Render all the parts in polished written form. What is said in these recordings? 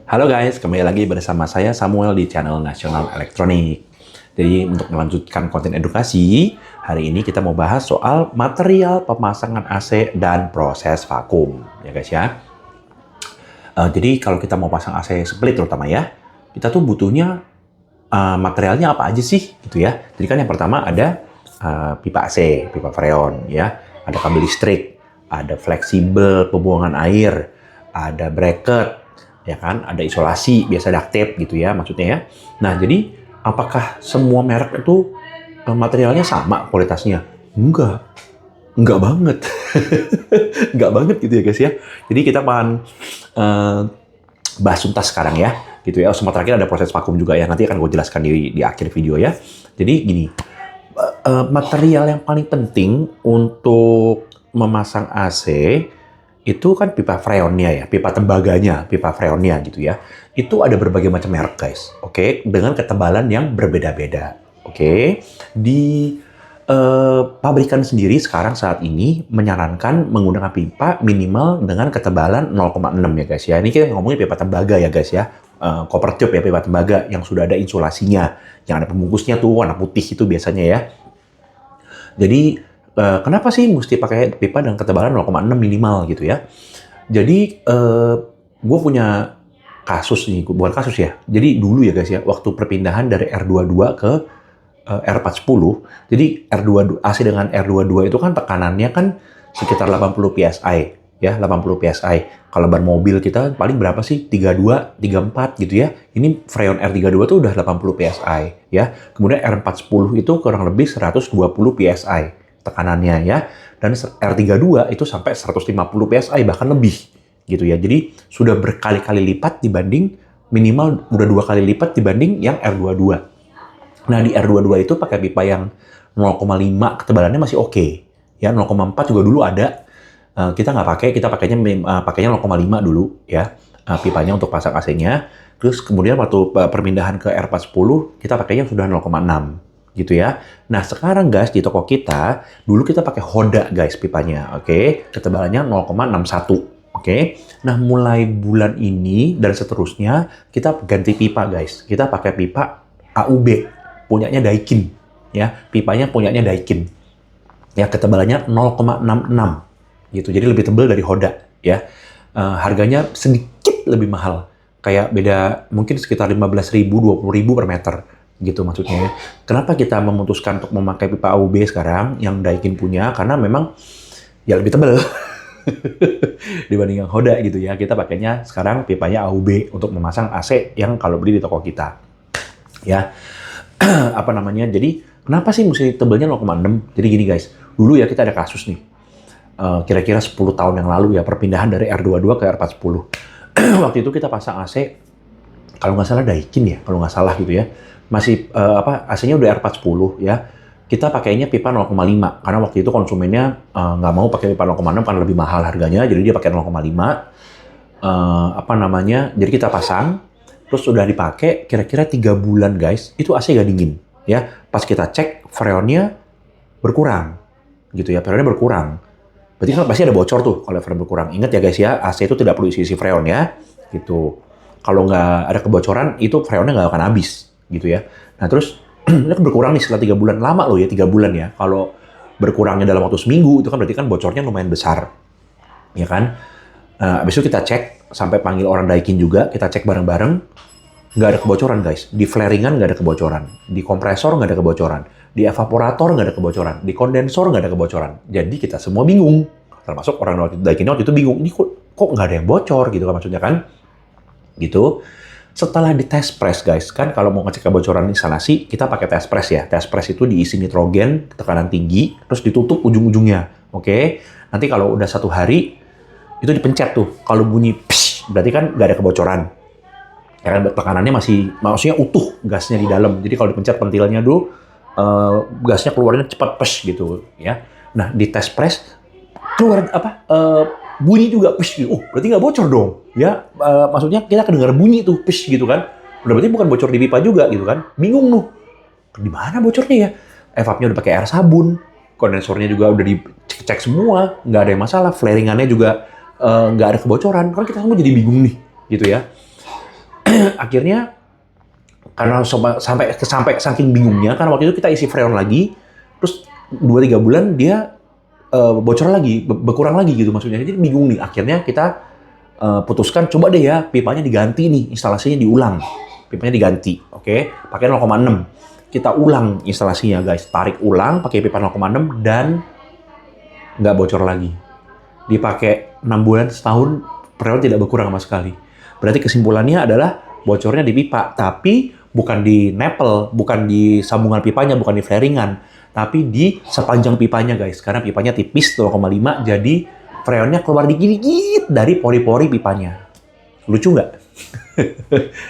Halo guys, kembali lagi bersama saya Samuel di channel Nasional Elektronik. Jadi untuk melanjutkan konten edukasi, hari ini kita mau bahas soal material pemasangan AC dan proses vakum, ya guys ya. Jadi kalau kita mau pasang AC split terutama ya, kita tuh butuhnya materialnya apa aja sih, gitu ya. Jadi kan yang pertama ada pipa AC, pipa freon, ya. Ada kabel listrik, ada fleksibel pembuangan air, ada bracket, ya kan, ada isolasi, biasa duct tape gitu ya, maksudnya ya. Nah, jadi apakah semua merek itu materialnya sama kualitasnya? Enggak banget. Enggak banget gitu ya guys ya. Jadi kita akan bahas tuntas sekarang ya, gitu ya. Sama terakhir ada proses vakum juga ya. Nanti akan gue jelaskan di akhir video ya. Jadi gini, material yang paling penting untuk memasang AC itu kan pipa freonnya ya, pipa tembaganya, pipa freonnya gitu ya. Itu ada berbagai macam merek guys, oke, dengan ketebalan yang berbeda-beda, oke. Di pabrikan sendiri sekarang saat ini menyarankan menggunakan pipa minimal dengan ketebalan 0,6 ya guys ya. Ini kita ngomongin pipa tembaga ya guys ya. Copper tube ya, pipa tembaga yang sudah ada insulasinya, yang ada pembungkusnya tuh warna putih itu biasanya ya. Jadi kenapa sih mesti pakai pipa dengan ketebalan 0,6 minimal gitu ya? Jadi gue punya kasus nih, bukan kasus ya. Jadi dulu ya guys ya, waktu perpindahan dari R22 ke R410, jadi R22 AC dengan R22 itu kan tekanannya kan sekitar 80 PSI ya, 80 PSI. Kalau ban mobil kita paling berapa sih? 32, 34 gitu ya. Ini Freon R32 tuh udah 80 PSI ya. Kemudian R410 itu kurang lebih 120 PSI tekanannya ya. Dan R32 itu sampai 150 PSI bahkan lebih gitu ya. Jadi sudah berkali-kali lipat dibanding, minimal udah 2 kali lipat dibanding yang R22. Nah, di R22 itu pakai pipa yang 0,5 ketebalannya masih oke. Ya, 0,4 juga dulu ada. Kita nggak pakai, kita pakainya 0,5 dulu ya, pipanya untuk pasang AC-nya. Terus kemudian waktu perpindahan ke R410, kita pakainya sudah 0,6 gitu ya. Nah, sekarang guys di toko kita, dulu kita pakai Hoda guys pipanya, oke. Ketebalannya 0,61, oke. Nah, mulai bulan ini dan seterusnya, kita ganti pipa guys. Kita pakai pipa AUB, punyanya Daikin ya. Pipanya punyanya Daikin. Ya, ketebalannya 0,66 gitu. Jadi lebih tebal dari Hoda ya. Harganya sedikit lebih mahal. Kayak beda mungkin sekitar 15.000, 20.000 per meter gitu maksudnya ya. Kenapa kita memutuskan untuk memakai pipa AUB sekarang yang Daikin punya? Karena memang ya lebih tebal dibanding yang Hoda gitu ya. Kita pakainya sekarang pipanya AUB untuk memasang AC yang kalau beli di toko kita. Ya. Apa namanya? Jadi kenapa sih mesti tebelnya 0,6? Jadi gini guys. Dulu ya kita ada kasus nih. Kira-kira 10 tahun yang lalu ya, perpindahan dari R22 ke R410. Waktu itu kita pasang AC, kalau nggak salah Daikin ya, kalau nggak salah gitu ya. Masih AC-nya udah R410 ya. Kita pakainya pipa 0,5 karena waktu itu konsumennya nggak mau pakai pipa 0,6 karena lebih mahal harganya, jadi dia pakai 0,5. Jadi kita pasang, terus sudah dipakai kira-kira 3 bulan guys, itu AC nggak dingin ya. Pas kita cek freonnya berkurang gitu ya, freonnya berkurang. Berarti kan pasti ada bocor tuh kalau freon berkurang. Ingat ya guys ya, AC itu tidak perlu isi freon ya, gitu. Kalau nggak ada kebocoran, itu freonnya nggak akan habis, gitu ya. Nah terus, ini kan berkurang nih setelah 3 bulan. Lama loh ya 3 bulan ya. Kalau berkurangnya dalam waktu seminggu, itu kan berarti kan bocornya lumayan besar. Ya kan? Abis itu kita cek, sampai panggil orang Daikin juga, kita cek bareng-bareng, nggak ada kebocoran guys. Di flaringan nggak ada kebocoran. Di kompresor nggak ada kebocoran. Di evaporator nggak ada kebocoran, di kondensor nggak ada kebocoran. Jadi kita semua bingung, termasuk orang Daikin waktu itu bingung, ini kok nggak ada yang bocor gitu kan maksudnya kan? Gitu. Setelah di test press guys, kan kalau mau ngecek kebocoran instalasi, kita pakai test press ya. Test press itu diisi nitrogen, tekanan tinggi, terus ditutup ujung-ujungnya, oke? Nanti kalau udah 1 hari, itu dipencet tuh. Kalau bunyi psh, berarti kan nggak ada kebocoran. Ya kan tekanannya maksudnya utuh gasnya di dalam. Jadi kalau dipencet pentilnya dulu, gasnya keluarnya cepat pes gitu ya. Nah di test press keluar bunyi juga pes gitu. Oh berarti nggak bocor dong ya. Maksudnya kita kedengar bunyi tuh pes gitu kan. Berarti bukan bocor di pipa juga gitu kan. Bingung tuh. Di mana bocornya ya? Evapnya udah pakai air sabun. Kondensornya juga udah dicek semua. Nggak ada yang masalah. Flaringannya juga nggak ada kebocoran. Kan kita semua jadi bingung nih gitu ya. akhirnya karena sampai saking bingungnya, karena waktu itu kita isi freon lagi, terus 2-3 bulan dia bocor lagi, berkurang lagi gitu maksudnya. Jadi bingung nih. Akhirnya kita putuskan coba deh ya pipanya diganti nih, instalasinya diulang. Pipanya diganti, oke? Pakai 0,6. Kita ulang instalasinya guys, tarik ulang pakai pipa 0,6 dan nggak bocor lagi. Dipakai 6 bulan, setahun, freon tidak berkurang sama sekali. Berarti kesimpulannya adalah bocornya di pipa, tapi bukan di nipple, bukan di sambungan pipanya, bukan di flaringan, tapi di sepanjang pipanya guys. Karena pipanya tipis 0,5, jadi freonnya keluar dikit-dikit dari pori-pori pipanya. Lucu nggak?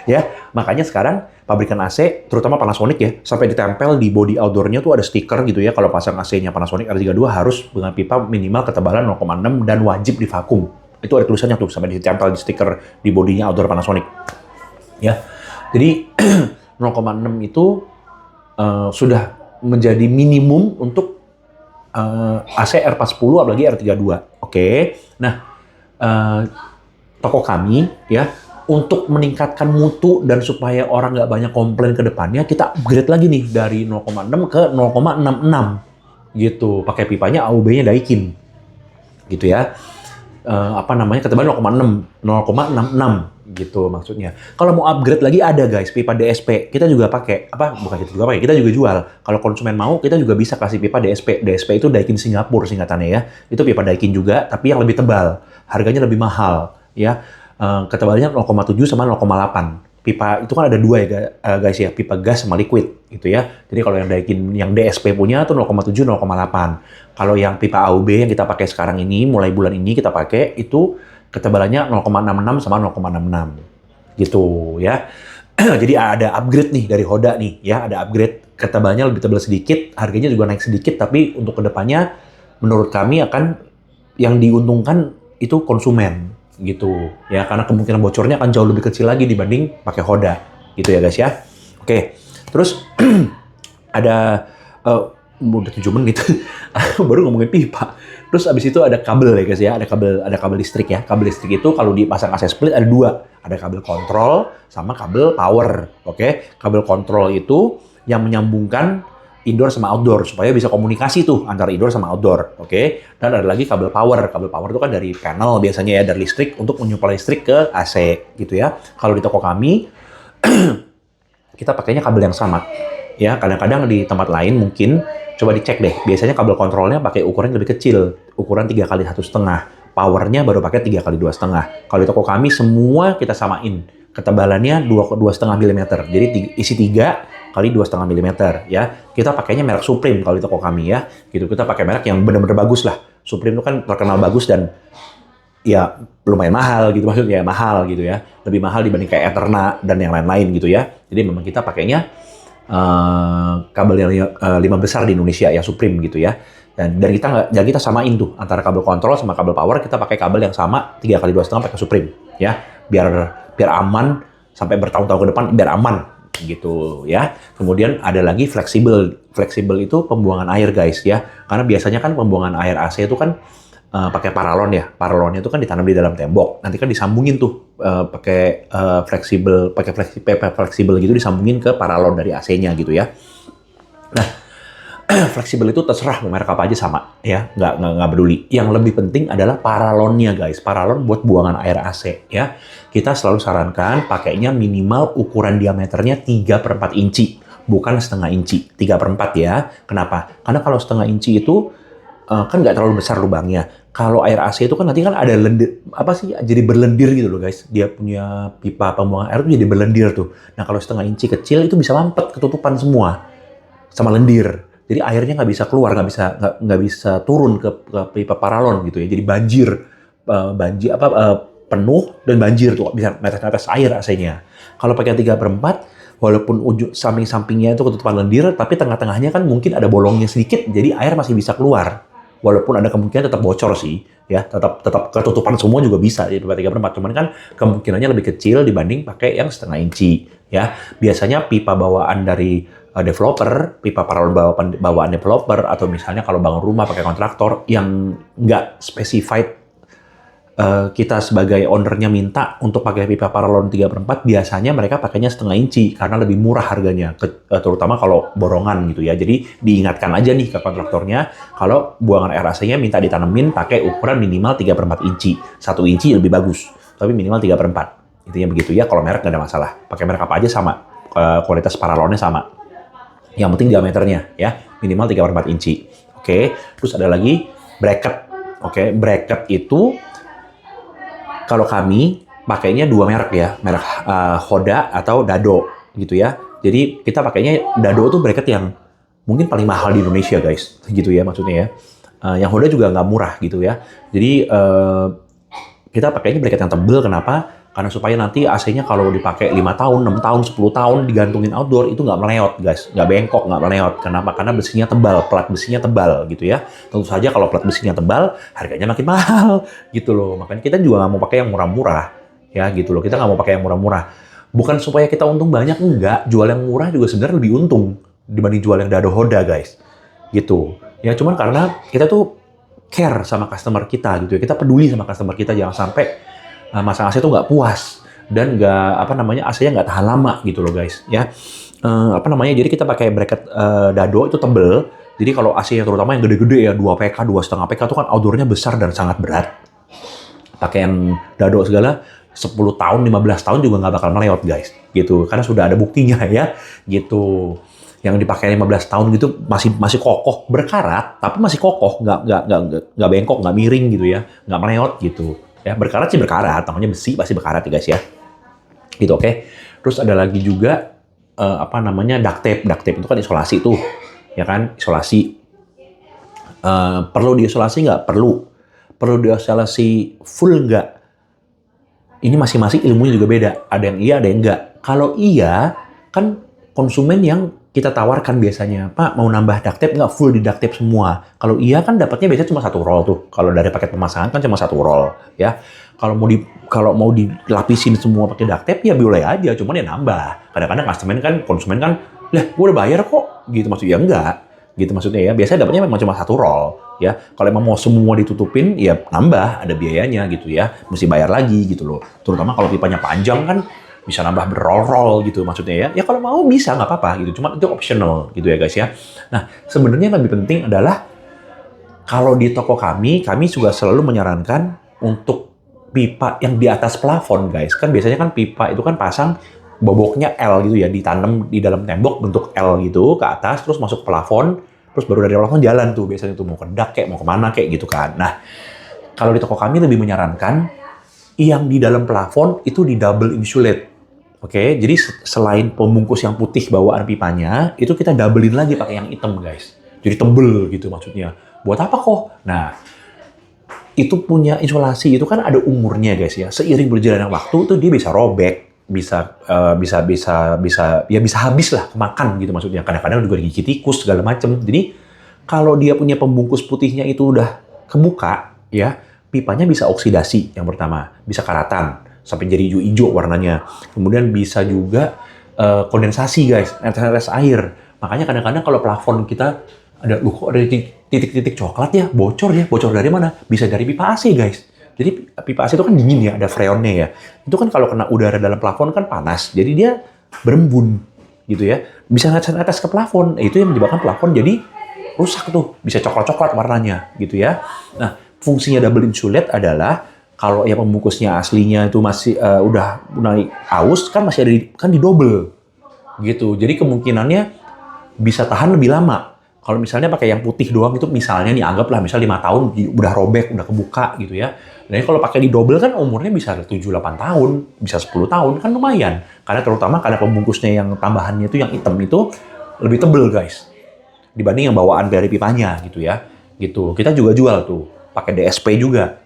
Ya, makanya sekarang pabrikan AC, terutama Panasonic ya, sampai ditempel di body outdoor-nya tuh ada stiker gitu ya, kalau pasang AC-nya Panasonic R32 harus dengan pipa minimal ketebalan 0,6 dan wajib divakum. Itu ada tulisannya tuh, sampai ditempel di stiker di bodinya outdoor Panasonic. Ya, jadi 0,6 itu sudah menjadi minimum untuk AC R410 apalagi R32. Oke, nah toko kami ya, untuk meningkatkan mutu dan supaya orang nggak banyak komplain ke depannya, kita upgrade lagi nih dari 0,6 ke 0,66 gitu. Pakai pipanya AUB-nya Daikin gitu ya. Ketebalan 0,66 gitu maksudnya. Kalau mau upgrade lagi ada guys, pipa DSP. Kita juga pakai, kita juga jual. Kalau konsumen mau, kita juga bisa kasih pipa DSP. DSP itu Daikin Singapura singkatannya ya. Itu pipa Daikin juga, tapi yang lebih tebal. Harganya lebih mahal ya. Ketebalannya 0,7 sama 0,8. Pipa itu kan ada dua ya guys ya, pipa gas sama liquid gitu ya. Jadi kalau yang Daikin yang DSP punya tuh 0,7 0,8. Kalau yang pipa AUB yang kita pakai sekarang ini, mulai bulan ini kita pakai itu ketebalannya 0,66 sama 0,66 gitu ya. Jadi ada upgrade nih dari Hoda nih ya, ada upgrade, ketebalnya lebih tebal sedikit, harganya juga naik sedikit, tapi untuk kedepannya menurut kami akan yang diuntungkan itu konsumen gitu ya, karena kemungkinan bocornya akan jauh lebih kecil lagi dibanding pakai Hoda gitu ya guys ya. Oke, terus ada udah 7 menit baru ngomongin pipa. Terus abis itu ada kabel ya guys ya, ada kabel listrik ya. Kabel listrik itu kalau dipasang AC split ada dua, ada kabel kontrol sama kabel power. Oke, kabel kontrol itu yang menyambungkan indoor sama outdoor supaya bisa komunikasi tuh antara indoor sama outdoor, oke? Dan ada lagi kabel power. Kabel power itu kan dari panel biasanya ya, dari listrik untuk menyuplai listrik ke AC gitu ya. Kalau di toko kami kita pakainya kabel yang sama ya. Kadang-kadang di tempat lain mungkin coba dicek deh. Biasanya kabel kontrolnya pakai ukuran lebih kecil, ukuran 3 kali 1,5. Powernya baru pakai 3 kali 2,5. Kalau di toko kami semua kita samain. Ketebalannya 2,5 mm. Jadi isi 3 kali 2,5 mm ya. Kita pakainya merek Supreme kalau di toko kami ya. Gitu, kita pakai merek yang benar-benar bagus lah. Supreme itu kan terkenal bagus dan ya lumayan mahal gitu, maksudnya mahal gitu ya. Lebih mahal dibanding kayak Eterna dan yang lain-lain gitu ya. Jadi memang kita pakainya kabel yang 5 besar di Indonesia ya, Supreme gitu ya. Dan kita samain tuh antara kabel kontrol sama kabel power, kita pakai kabel yang sama 3 kali 2,5 pakai Supreme ya. Biar aman sampai bertahun-tahun ke depan, biar aman gitu ya. Kemudian ada lagi fleksibel. Fleksibel itu pembuangan air guys ya. Karena biasanya kan pembuangan air AC itu kan pakai paralon ya. Paralonnya itu kan ditanam di dalam tembok. Nanti kan disambungin tuh pakai fleksibel gitu, disambungin ke paralon dari AC-nya gitu ya. Nah, fleksibel itu terserah merek apa aja sama ya, nggak peduli. Yang lebih penting adalah paralonnya guys. Paralon buat buangan air AC ya. Kita selalu sarankan pakainya minimal ukuran diameternya 3/4 inci, bukan setengah inci. 3/4 ya. Kenapa? Karena kalau setengah inci itu kan nggak terlalu besar lubangnya. Kalau air AC itu kan nanti kan ada jadi berlendir gitu loh guys. Dia punya pipa pembuangan air itu jadi berlendir tuh. Nah kalau setengah inci kecil itu bisa mampet, ketutupan semua sama lendir. Jadi airnya nggak bisa keluar, nggak bisa turun ke pipa paralon gitu ya. Jadi banjir penuh dan banjir tuh, bisa netes air AC-nya. Kalau pakai 3/4, walaupun ujung samping-sampingnya itu ketutupan lendir, tapi tengah-tengahnya kan mungkin ada bolongnya sedikit, jadi air masih bisa keluar. Walaupun ada kemungkinan tetap bocor sih, ya tetap ketutupan semua juga bisa di 3/4. Cuman kan kemungkinannya lebih kecil dibanding pakai yang setengah inci. Ya biasanya pipa bawaan dari developer, pipa paralon bawaan developer, atau misalnya kalau bangun rumah pakai kontraktor yang nggak specified kita sebagai ownernya minta untuk pakai pipa paralon 3/4, biasanya mereka pakainya setengah inci karena lebih murah harganya, terutama kalau borongan gitu ya. Jadi diingatkan aja nih ke kontraktornya kalau buangan air AC-nya minta ditanemin pakai ukuran minimal 3/4 inci. 1 inci lebih bagus, tapi minimal 3/4. Intinya begitu ya, kalau merek nggak ada masalah. Pakai merek apa aja sama, kualitas paralonnya sama. Yang penting diameternya ya, minimal 3/4 inci. Oke, terus ada lagi bracket. Oke, bracket itu kalau kami pakainya 2 merek ya, merek Hoda atau Dado gitu ya. Jadi kita pakainya Dado tuh bracket yang mungkin paling mahal di Indonesia guys, gitu ya maksudnya ya. Yang Hoda juga nggak murah gitu ya. Jadi kita pakainya bracket yang tebel, kenapa? Karena supaya nanti AC-nya kalau dipakai 5 tahun, 6 tahun, 10 tahun digantungin outdoor itu nggak meleot guys, nggak bengkok, nggak meleot. Kenapa? Karena besinya tebal, plat besinya tebal gitu ya. Tentu saja kalau plat besinya tebal, harganya makin mahal gitu loh. Makanya kita juga nggak mau pakai yang murah-murah ya gitu loh. Kita nggak mau pakai yang murah-murah. Bukan supaya kita untung banyak, enggak. Jual yang murah juga sebenarnya lebih untung dibanding jual yang Dado Hoda guys. Gitu. Ya cuman karena kita tuh care sama customer kita gitu ya. Kita peduli sama customer kita, jangan sampai masang AC itu nggak puas dan nggak AC-nya nggak tahan lama gitu loh guys ya. Jadi kita pakai bracket Dado itu tebel. Jadi kalau AC-nya terutama yang gede-gede ya 2 PK, 2,5 PK itu kan outdoornya besar dan sangat berat. Pakai yang Dado segala 10 tahun, 15 tahun juga nggak bakal meleot guys gitu. Karena sudah ada buktinya ya gitu. Yang dipakai 15 tahun gitu masih kokoh, berkarat tapi masih kokoh, nggak bengkok, nggak miring gitu ya, nggak meleot gitu. Ya, berkarat sih berkarat, namanya besi pasti berkarat ya guys ya. Gitu, oke. Terus ada lagi juga duct tape. Duct tape itu kan isolasi tuh. Ya kan, isolasi. Perlu diisolasi nggak? Perlu. Perlu diisolasi full nggak? Ini masing-masing ilmunya juga beda. Ada yang iya, ada yang nggak. Kalau iya, kan konsumen yang kita tawarkan biasanya, Pak mau nambah duct tape nggak, full di duct tape semua. Kalau iya kan dapatnya biasanya cuma 1 roll tuh. Kalau dari paket pemasangan kan cuma 1 roll ya. Kalau mau dilapisin semua pakai duct tape ya boleh aja, cuman ya nambah. Kadang-kadang konsumen kan, lah gue udah bayar kok, gitu maksudnya enggak. Gitu maksudnya ya. Biasanya dapatnya memang cuma 1 roll ya. Kalau emang mau semua ditutupin ya nambah, ada biayanya gitu ya. Mesti bayar lagi gitu loh. Terutama kalau pipanya panjang kan bisa nambah berroll-roll gitu maksudnya ya. Ya kalau mau bisa, nggak apa-apa gitu. Cuma itu optional gitu ya guys ya. Nah, sebenarnya yang lebih penting adalah kalau di toko kami juga selalu menyarankan untuk pipa yang di atas plafon guys. Kan biasanya kan pipa itu kan pasang boboknya L gitu ya, ditanam di dalam tembok bentuk L gitu ke atas, terus masuk plafon, terus baru dari plafon jalan tuh biasanya tuh mau ke dak kayak mau kemana kayak gitu kan. Nah, kalau di toko kami lebih menyarankan yang di dalam plafon itu di double insulate. Oke, jadi selain pembungkus yang putih bawaan pipanya, itu kita doublein lagi pakai yang hitam, guys. Jadi tebel gitu maksudnya. Buat apa kok? Nah, itu punya isolasi, itu kan ada umurnya, guys ya. Seiring berjalannya waktu, itu dia bisa robek, bisa habis lah, kemakan gitu maksudnya. Kadang-kadang juga digigit tikus, segala macem. Jadi, kalau dia punya pembungkus putihnya itu udah kebuka, ya, pipanya bisa oksidasi yang pertama, bisa karatan sampai jadi hijau-hijau warnanya. Kemudian bisa juga kondensasi guys, netes air. Makanya kadang-kadang kalau plafon kita ada titik-titik coklat ya, bocor dari mana? Bisa dari pipa AC guys. Jadi pipa AC itu kan dingin ya, ada freonnya ya. Itu kan kalau kena udara dalam plafon kan panas, jadi dia berembun gitu ya. Bisa netes ke plafon, itu yang menyebabkan plafon jadi rusak tuh, bisa coklat-coklat warnanya gitu ya. Nah, fungsinya double insulate adalah kalau ya pembungkusnya aslinya itu masih udah mulai aus kan masih ada di double gitu. Jadi kemungkinannya bisa tahan lebih lama. Kalau misalnya pakai yang putih doang itu misalnya nih anggaplah misal 5 tahun udah robek, udah kebuka gitu ya. Dan kalau pakai di double kan umurnya bisa 7-8 tahun, bisa 10 tahun kan lumayan. Karena pembungkusnya yang tambahannya itu yang hitam itu lebih tebel guys. Dibanding yang bawaan dari pipanya gitu ya. Gitu. Kita juga jual tuh pakai DSP juga.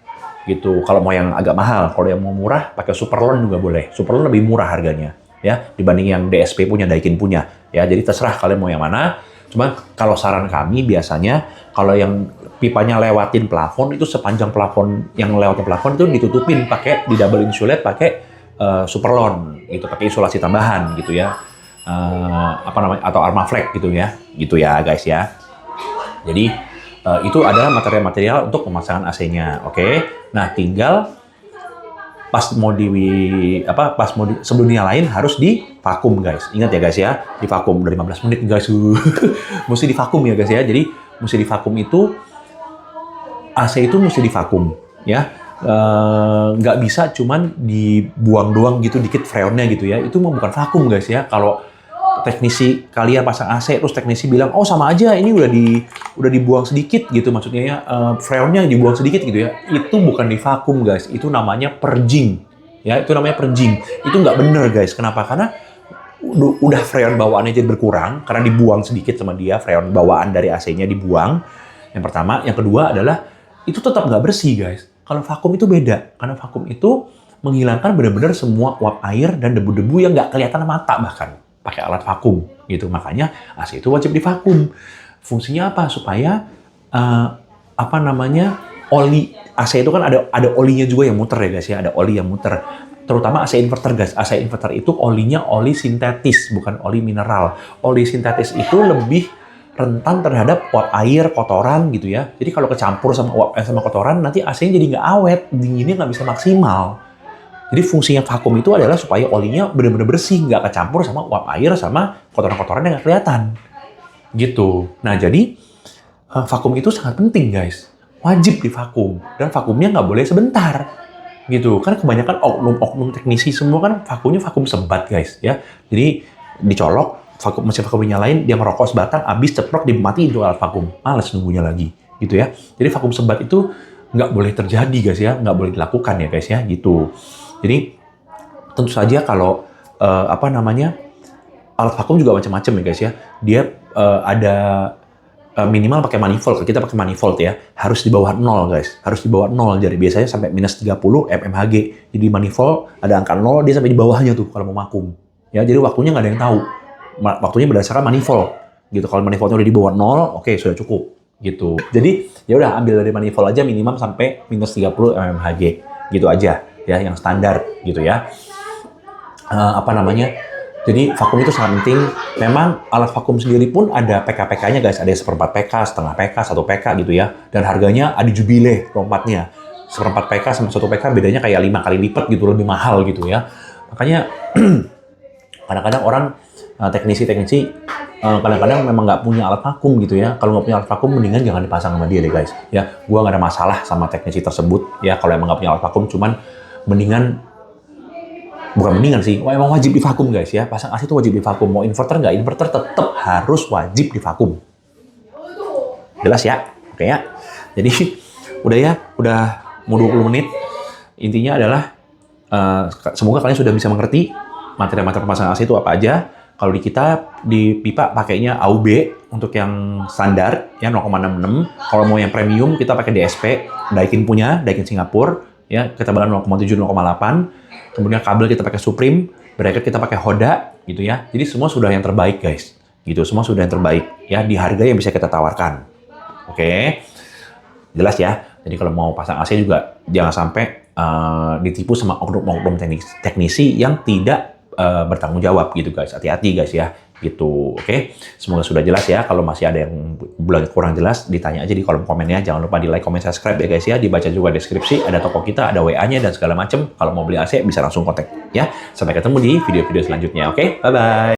Gitu. Kalau mau yang agak mahal, kalau yang mau murah pakai Superlon juga boleh. Superlon lebih murah harganya ya dibanding yang DSP punya, Daikin punya ya. Jadi terserah kalian mau yang mana. Cuma kalau saran kami biasanya kalau yang pipanya lewatin plafon itu sepanjang plafon yang lewatin plafon itu ditutupin pakai di double insulate pakai Superlon gitu, pakai isolasi tambahan gitu ya. Atau Armaflex gitu ya guys ya. Jadi itu adalah material-material untuk pemasangan AC-nya, oke? Nah, tinggal sebelum dinyalain harus divakum guys. Ingat ya guys ya, divakum udah 15 menit guys. Mesti divakum ya guys ya. Jadi mesti divakum itu AC itu mesti divakum ya. Nggak bisa cuman dibuang doang gitu dikit freonnya gitu ya. Itu bukan vakum guys ya. Kalau teknisi kalian pasang AC terus teknisi bilang oh sama aja ini udah dibuang sedikit gitu maksudnya ya, freonnya dibuang sedikit gitu ya, itu bukan divakum guys, itu namanya purging ya, itu namanya purging. Itu nggak bener guys. Kenapa? Karena udah freon bawaannya jadi berkurang karena dibuang sedikit sama dia, freon bawaan dari AC-nya dibuang. Yang pertama, yang kedua adalah itu tetap nggak bersih guys. Kalau vakum itu beda, karena vakum itu menghilangkan benar-benar semua uap air dan debu-debu yang nggak kelihatan mata bahkan pakai alat vakum gitu. Makanya AC itu wajib divakum. Fungsinya apa? Supaya oli AC itu kan ada olinya juga yang muter ya guys ya, ada oli yang muter. Terutama AC inverter guys. AC inverter itu olinya oli sintetis, bukan oli mineral. Oli sintetis itu lebih rentan terhadap uap air, kotoran gitu ya. Jadi kalau kecampur sama uap air sama kotoran, nanti AC-nya jadi nggak awet, dinginnya nggak bisa maksimal. Jadi fungsinya vakum itu adalah supaya olinya benar-benar bersih, nggak kecampur sama uap air sama kotoran-kotoran yang nggak kelihatan. Gitu. Nah, jadi vakum itu sangat penting, guys. Wajib divakum. Dan vakumnya nggak boleh sebentar. Gitu. Karena kebanyakan oknum-oknum teknisi semua kan vakumnya vakum sebat, guys. Ya. Jadi dicolok, mesin vakum dinyalain, dia ngerokok sebatang, habis ceprok, dimatiin tuh alat vakum. Males nunggunya lagi. Gitu ya. Jadi vakum sebat itu nggak boleh terjadi, guys ya. Nggak boleh dilakukan ya, guys ya. Gitu. Jadi tentu saja kalau alat vakum juga macam-macam ya guys ya. Dia ada minimal pakai manifold. Kalau kita pakai manifold ya, harus di bawah 0 guys. Harus di bawah 0. Jadi biasanya sampai minus 30 mmHg. Jadi manifold ada angka 0, dia sampai di bawahnya tuh kalau mau vakum. Ya, jadi waktunya nggak ada yang tahu. Waktunya berdasarkan manifold. Gitu. Kalau manifoldnya udah di bawah 0, oke, sudah cukup. Gitu. Jadi ya udah ambil dari manifold aja minimum sampai minus 30 mmHg. Gitu aja. Ya, yang standar gitu ya. Jadi vakum itu sangat penting. Memang alat vakum sendiri pun ada PK-PK-nya guys. Ada 1/4 PK, setengah PK, 1 PK gitu ya. Dan harganya ada jubile lompatnya. 1/4 PK sama 1 PK bedanya kayak 5 kali lipat gitu, lebih mahal gitu ya. Makanya kadang-kadang orang teknisi-teknisi kadang-kadang memang nggak punya alat vakum gitu ya. Kalau nggak punya alat vakum, mendingan jangan dipasang sama dia deh guys. Ya, gua nggak ada masalah sama teknisi tersebut ya. Kalau emang nggak punya alat vakum, cuman bukan mendingan sih, emang wajib divakum guys ya. Pasang AC itu wajib divakum. Mau inverter nggak, inverter tetap harus wajib divakum. Jelas ya? Oke ya. Jadi udah mau 20 menit. Intinya adalah semoga kalian sudah bisa mengerti materi-materi pemasangan AC itu apa aja. Kalau di kita di pipa pakainya AUB untuk yang standar ya 0,66. Kalau mau yang premium kita pakai DSP, Daikin punya, Daikin Singapura. Ya, ketebalan 0,7, 0,8. Kemudian kabel kita pakai Supreme, bracket kita pakai Hoda, gitu ya. Jadi semua sudah yang terbaik, guys. Gitu, semua sudah yang terbaik. Ya, di harga yang bisa kita tawarkan. Oke? Jelas ya? Jadi kalau mau pasang AC juga, jangan sampai ditipu sama oknum-oknum teknisi yang tidak bertanggung jawab, gitu guys. Hati-hati, guys ya. Gitu, oke? Semoga sudah jelas ya. Kalau masih ada yang kurang jelas, ditanya aja di kolom komennya. Jangan lupa di like, comment, subscribe ya guys ya. Dibaca juga deskripsi, ada toko kita, ada WA-nya dan segala macam. Kalau mau beli AC bisa langsung kontak ya. Sampai ketemu di video-video selanjutnya, oke? Bye-bye.